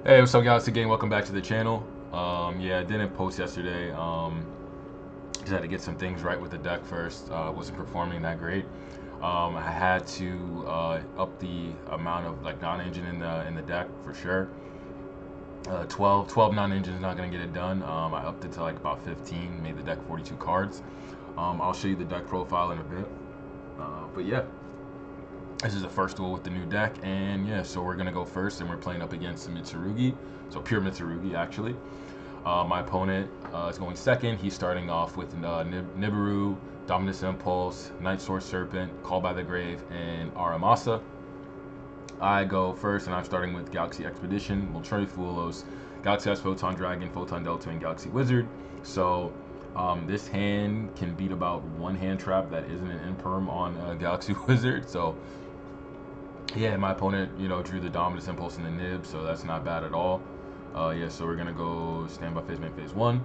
Hey, what's up, guys? Again, welcome back to the channel. Yeah, I didn't post yesterday. Just had to get some things right with the deck first. Wasn't performing that great. I had to up the amount of like non-engine in the deck for sure. 12 non-engine is not gonna get it done. I upped it to like about 15, made the deck 42 cards. I'll show you the deck profile in a bit. But yeah, this is the first duel with the new deck, and yeah, so we're gonna go first, and we're playing up against Mitsurugi, so pure Mitsurugi actually. My opponent is going second. He's starting off with Nibiru, Dominus Impulse, Night Sword Serpent, Call by the Grave, and Aramasa. I go first, and I'm starting with Galaxy Expedition, Multurifuelos, Galaxy Ice Photon Dragon, Photon Delta, and Galaxy Wizard. So this hand can beat about one hand trap that isn't an imperm on Galaxy Wizard. So yeah, my opponent, drew the Dominus Impulse in the nib, so that's not bad at all. Yeah, so we're gonna go standby phase, main phase one.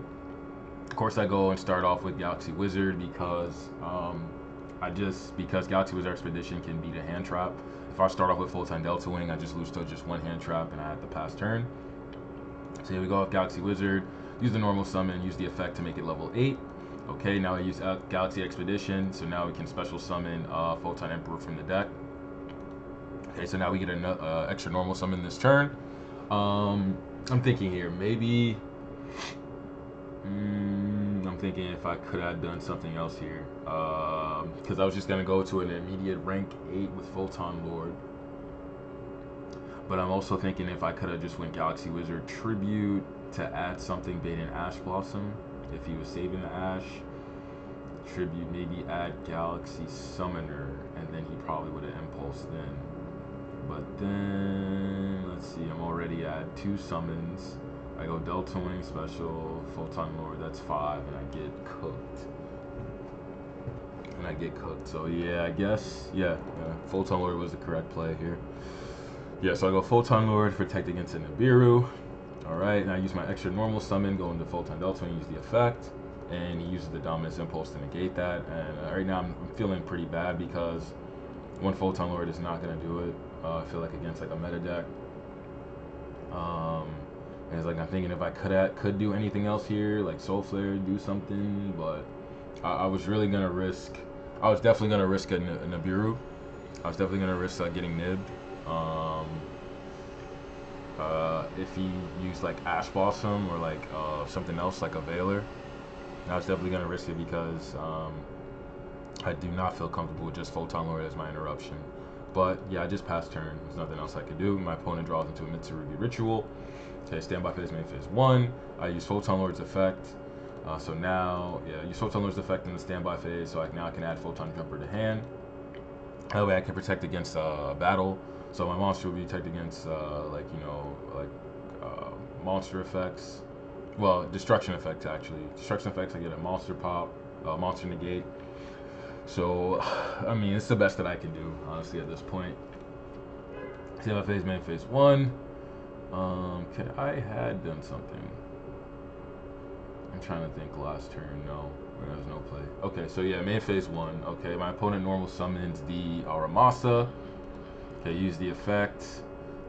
Of course, I go and start off with Galaxy Wizard because because Galaxy Wizard Expedition can beat a hand trap. If I start off with Full Time Delta Wing, I just lose to just one hand trap, and I have to pass turn. So here we go with Galaxy Wizard. Use the normal summon, use the effect to make it level 8. Okay, now I use Galaxy Expedition, so now we can special summon Photon Emperor from the deck. Okay, so now we get an extra normal summon this turn. I'm thinking here, maybe. I'm thinking if I could have done something else here. Because I was just going to go to an immediate rank 8 with Photon Lord. But I'm also thinking if I could have just went Galaxy Wizard Tribute to add something bait in Ash Blossom. If he was saving the Ash. Tribute, maybe add Galaxy Summoner. And then he probably would have Impulsed then. But then, let's see, I'm already at 2 summons. I go Delta Wing Special, Photon Lord, that's 5, and I get cooked. So yeah, I guess, yeah, Photon Lord was the correct play here. Yeah, so I go Photon Lord, protect against a Nibiru. Alright, and I use my extra normal summon, go into Photon Delta Wing, use the effect. And he uses the Dominus Impulse to negate that. And right now I'm feeling pretty bad because one Photon Lord is not going to do it. I feel like against like a meta deck. And it's like I'm thinking if I could do anything else here, like Soul Flare, do something, but I was really gonna risk. I was definitely gonna risk a Nibiru. I was definitely gonna risk getting nibbed. Um, if he used like Ash Blossom or like something else like a Veiler, I was definitely gonna risk it because I do not feel comfortable with just Photon Lord as my interruption. But yeah, I just passed turn. There's nothing else I could do. My opponent draws into a Mitsurugi Ritual. Okay, standby phase, main phase 1. I use Photon Lord's effect. So now, yeah, use Photon Lord's effect in the standby phase, so now I can add Photon Jumper to hand. That way I can protect against battle. So my monster will be protected against, monster effects. Well, destruction effects, actually. Destruction effects, I get a monster pop, monster negate. So, I mean, it's the best that I can do, honestly, at this point. Standby phase, main phase 1. I had done something. I'm trying to think last turn. No, there was no play. Okay, so yeah, main phase 1. Okay, my opponent normal summons the Aramasa. Okay, use the effect.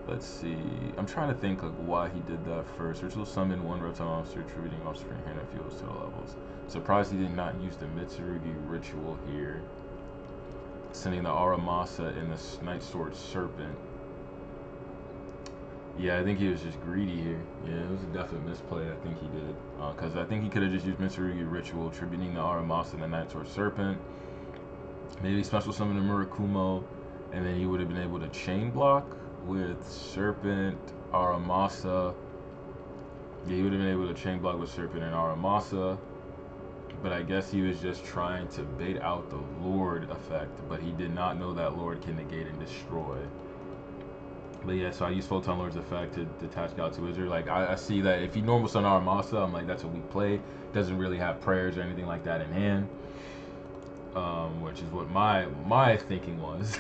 Let's see. I'm trying to think like why he did that first. Ritual summon one reptile monster, attributing offspring hand and fuels to the levels. Surprised he did not use the Mitsurugi ritual here. Sending the Aramasa in the Night Sword Serpent. Yeah, I think he was just greedy here. Yeah, it was a definite misplay. I think he did. Because I think he could have just used Mitsurugi Ritual, tributing the Aramasa and the Night Sword Serpent. Maybe special summon the Murakumo, and then he would have been able to chain block with Serpent, Aramasa. Yeah, he would have been able to chain block with Serpent and Aramasa. But I guess he was just trying to bait out the Lord effect, but he did not know that Lord can negate and destroy. But yeah, so I use Photon Lord's effect to detach Galaxy Wizard. Like, I see that if he normal summon Aramasa, I'm like, that's a weak play. Doesn't really have prayers or anything like that in hand. Which is what my thinking was.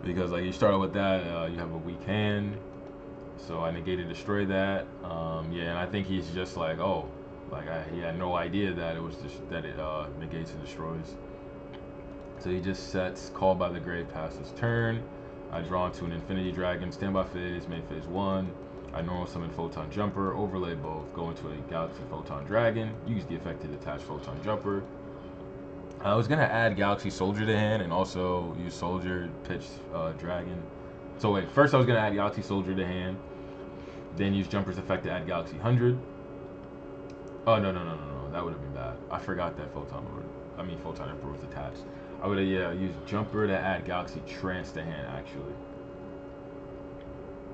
Because, like, you start with that, you have a weak hand. So I negated destroy that. Yeah, and I think he's just like, oh, like, he had no idea that it was just, that it negates and destroys. So he just sets Call by the Grave past his turn. I draw into an Infinity Dragon, standby phase, main phase 1. I normal summon Photon Jumper, overlay both, go into a Galaxy Photon Dragon, use the effect to detach Photon Jumper. I was gonna add Galaxy Soldier to hand and also use Soldier, pitch Dragon. So wait, first I was gonna add Galaxy Soldier to hand, then use Jumper's effect to add Galaxy 100. Oh no, that would have been bad. I forgot that Photon Emperor was attached. I would have used Jumper to add Galaxy Trance to hand actually.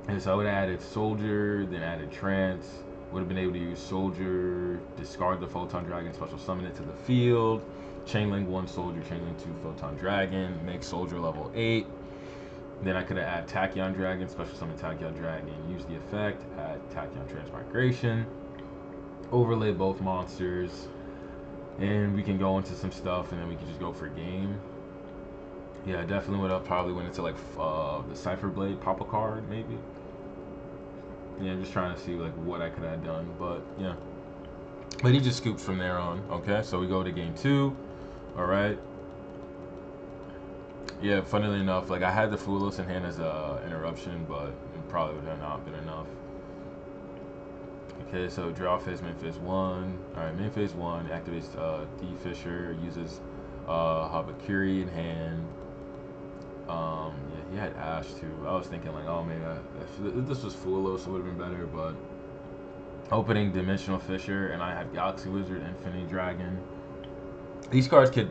And so I would have added Soldier, then added Trance. Would have been able to use Soldier, discard the Photon Dragon, special summon it to the field. Chainlink 1 Soldier, Chainlink 2 Photon Dragon, make Soldier level 8. Then I could have added Tachyon Dragon, special summon Tachyon Dragon, use the effect, add Tachyon Transmigration, overlay both monsters, and we can go into some stuff, and then we can just go for game. Yeah, I definitely would have probably went into like the Cypher Blade, pop a card maybe. Yeah, just trying to see like what I could have done, but yeah. But he just scoops from there on. Okay, so we go to game 2. All right. Yeah, funnily enough, like I had the Fulos in hand as a interruption, but it probably would have not been enough. Okay, so draw phase, main phase 1. Alright, main phase 1 activates D Fisher, uses Habakiri in hand. Yeah, he had Ash too. I was thinking like, oh man, if this was Fulos, it would have been better, but opening Dimensional Fisher, and I had Galaxy Wizard, Infinity Dragon. These cards could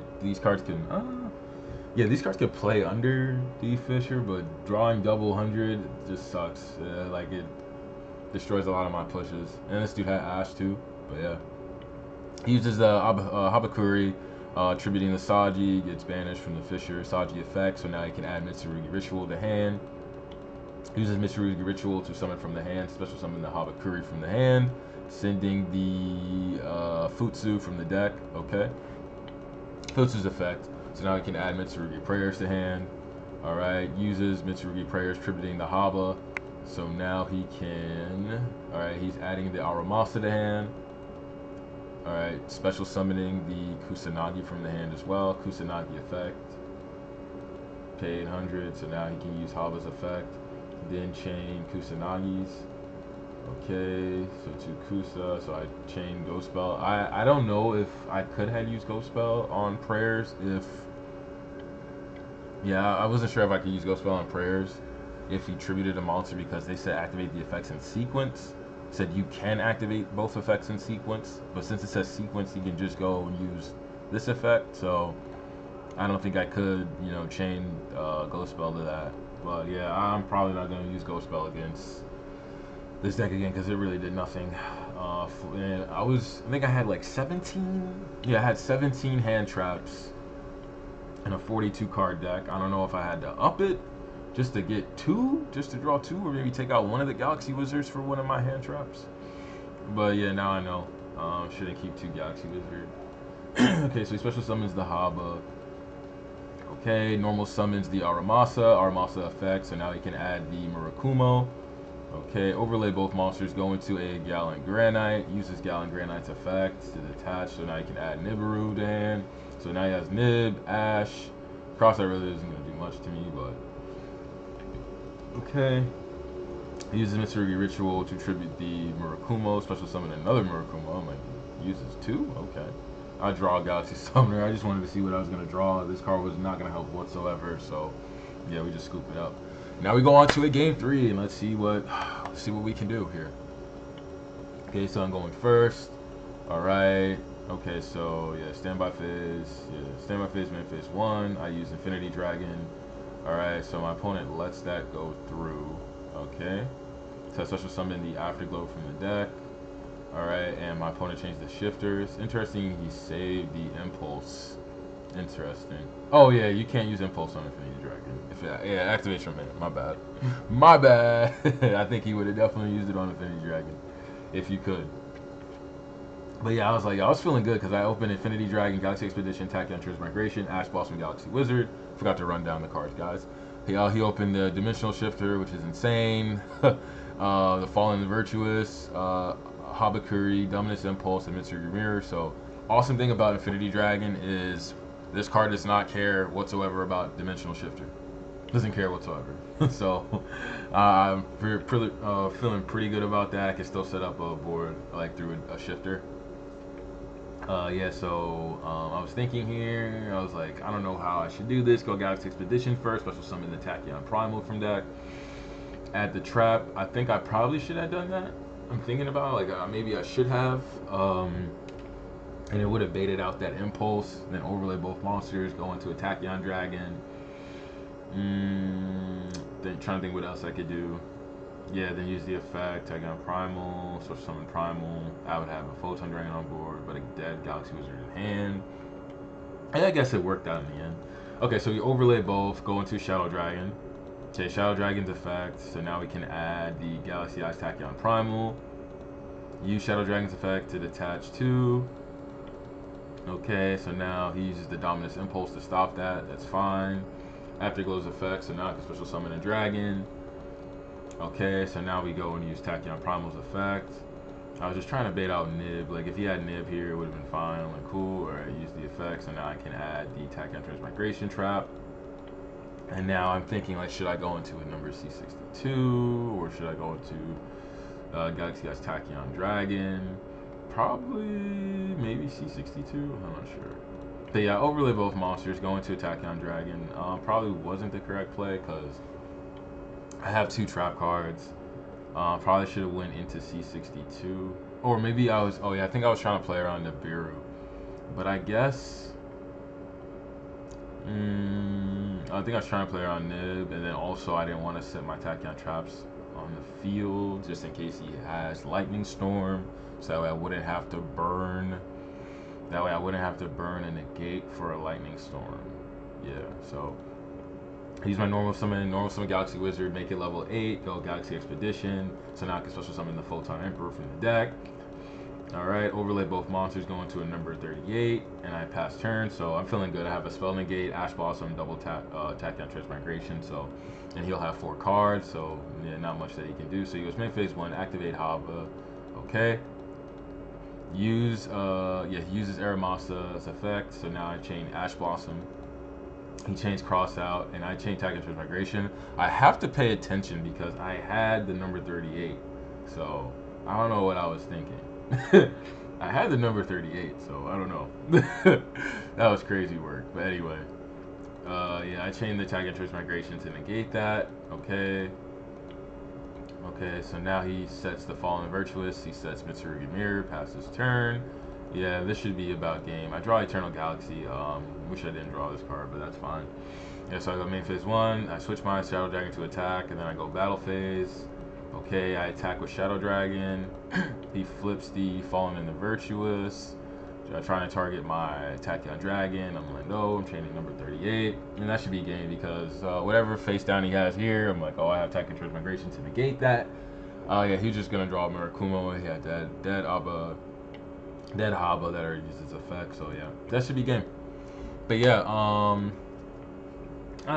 play under D Fisher, but drawing double 100 just sucks. Like it destroys a lot of my pushes. And this dude had Ash too, but yeah. He uses the Habakuri, attributing the Saji, gets banished from the Fisher Saji effect, so now he can add Mitsurugi Ritual to hand. Uses Mitsurugi Ritual to summon from the hand, special summon the Habakuri from the hand, sending the Futsu from the deck, okay? Futsu's effect, so now he can add Mitsurugi Prayers to hand. Alright, uses Mitsurugi Prayers, tributing the Haba, so now he can, alright, he's adding the Aramasa to hand. Alright, special summoning the Kusanagi from the hand as well, Kusanagi effect. Pay 800, so now he can use Haba's effect. Then chain Kusanagi's. Okay, so 2 Kusa, so I chain Ghost Spell. I don't know if I could have used Ghost Spell on Prayers if... Yeah, I wasn't sure if I could use Ghost Spell on Prayers if he tributed a monster, because they said activate the effects in sequence. Said you can activate both effects in sequence, but since it says sequence, you can just go and use this effect, so I don't think I could, you know, chain Ghost Spell to that. But yeah, I'm probably not going to use Ghost Spell against this deck again, because it really did nothing. And I think I had like 17? Yeah, I had 17 hand traps in a 42 card deck. I don't know if I had to up it just to get 2, just to draw 2, or maybe take out one of the Galaxy Wizards for one of my hand traps. But yeah, now I know. Shouldn't keep 2 Galaxy Wizard. Okay, so he special summons the Haba. Okay, normal summons the Aramasa effect, so now he can add the Murakumo. Okay, overlay both monsters, go into a Gallant Granite, uses Gallant Granite's effect to detach, so now he can add Nibiru to hand. So now he has Nib, Ash. Cross-eye really isn't going to do much to me, but... Okay. He uses Mitsurugi Ritual to tribute the Murakumo, special summon another Murakumo. I'm like, uses 2? Okay. I draw a Galaxy Summoner. I just wanted to see what I was going to draw. This card was not going to help whatsoever, so yeah, we just scoop it up. Now we go on to a game 3, and let's see what we can do here. Okay, so I'm going first. All right. Okay, so yeah, standby phase. Yeah, standby phase, main phase 1. I use Infinity Dragon. All right, so my opponent lets that go through. Okay. So I special summon the Afterglow from the deck. Alright, and my opponent changed the shifters. Interesting, he saved the Impulse. Interesting. Oh yeah, you can't use Impulse on Infinity Dragon. Yeah, activation man. My bad. My bad. I think he would have definitely used it on Infinity Dragon if you could. But yeah, I was feeling good because I opened Infinity Dragon, Galaxy Expedition, Tachyon Transmigration, Ash Blossom, Galaxy Wizard. Forgot to run down the cards, guys. He opened the Dimensional Shifter, which is insane. The Fallen Virtuous. Habakuri, Dominus Impulse, and Mitsurugi Mirror. So, awesome thing about Infinity Dragon is this card does not care whatsoever about Dimensional Shifter. Doesn't care whatsoever. So I'm feeling pretty good about that. I can still set up a board like through a shifter. Yeah, so I was thinking here, I was like, I don't know how I should do this. Go Galaxy Expedition first, special summon the Tachyon Primal from deck. Add the trap. I think I probably should have done that. I'm thinking about like maybe I should have. And it would have baited out that impulse, then overlay both monsters, go into a Tachyon Dragon. Then trying to think what else I could do. Yeah, then use the effect, Tachyon Primal, so summon Primal. I would have a Photon Dragon on board, but a dead Galaxy Wizard in hand. And I guess it worked out in the end. Okay, so you overlay both, go into Shadow Dragon. Okay, Shadow Dragon's effect, so now we can add the Galaxy Eyes Tachyon Primal. Use Shadow Dragon's effect to detach 2. Okay, so now he uses the Dominus Impulse to stop that. That's fine. Afterglow's effect, so now I can special summon a dragon. Okay, so now we go and use Tachyon Primal's effect. I was just trying to bait out Nib. Like, if he had Nib here, it would have been fine. I'm like, cool. Alright, use the effect, so now I can add the Tachyon Transmigration Trap. And now I'm thinking, like, should I go into a number C62? Or should I go into Galaxy Eyes Tachyon Dragon? Probably, maybe C62. I'm not sure. But yeah, overlay both monsters, go into a Tachyon Dragon. Probably wasn't the correct play because I have 2 trap cards. Probably should have went into C62. Or maybe I was, oh yeah, I think I was trying to play around Nibiru. But I guess, I think I was trying to play around Nib, and then also I didn't want to set my Tachyon traps on the field just in case he has Lightning Storm. So that way I wouldn't have to burn. That way I wouldn't have to burn a negate for a Lightning Storm. Yeah, so use my normal summon Galaxy Wizard, make it level 8, go Galaxy Expedition. So now I can special summon the Photon Emperor from the deck. Alright, overlay both monsters, go into a number 38, and I pass turn, so I'm feeling good. I have a Spell Negate, Ash Blossom, double Tachyon Transmigration, so, and he'll have 4 cards, so yeah, not much that he can do. So he goes main phase 1, activate Haba, okay. He uses Aramasa effect, so now I chain Ash Blossom. He chains Cross out, and I chain Tachyon Transmigration. I have to pay attention because I had the number 38, so I don't know what I was thinking. I had the number 38, so I don't know. That was crazy work, but anyway. Yeah, I chained the Tachyon Transmigration to negate that. Okay. Okay, so now he sets the Fallen Virtuous, he sets Mitsurugi Mirror, passes turn. Yeah, this should be about game. I draw Eternal Galaxy. Wish I didn't draw this card, but that's fine. Yeah, so I go main phase 1, I switch my Shadow Dragon to attack, and then I go battle phase. Okay, I attack with Shadow Dragon. He flips the Fallen and the Virtuous. I'm trying to target my Tachyon Dragon. I'm like, no, I'm chaining number 38. And that should be game because whatever face down he has here, I'm like, oh, I have Tachyon Transmigration to negate that. Yeah, he's just going to draw Murakumo. He had dead Haba that already uses effect. So, yeah, that should be game. But, yeah, I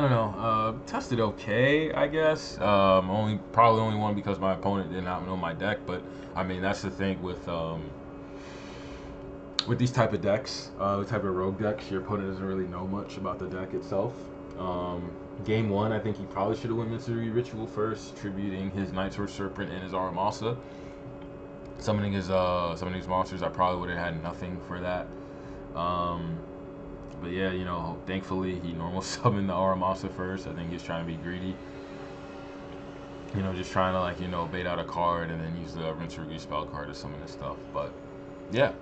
don't know. Tested okay, I guess. Probably only won because my opponent did not know my deck. But, I mean, that's the thing with these type of decks, the type of rogue decks, your opponent doesn't really know much about the deck itself. Game 1, I think he probably should have went Mitsurugi Ritual first, tributing his Nightsword Serpent and his Aramasa. Summoning his monsters, I probably would have had nothing for that. But yeah, you know, thankfully he normal summoned the Aramasa first. I think he was trying to be greedy. You know, just trying to, like, you know, bait out a card and then use the Mitsurugi spell card to summon his stuff. But yeah,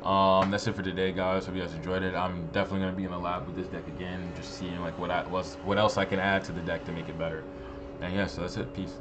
that's it for today, guys. Hope you guys enjoyed it. I'm definitely gonna be in the lab with this deck again, just seeing like what else I can add to the deck to make it better. And yeah, so that's it. Peace.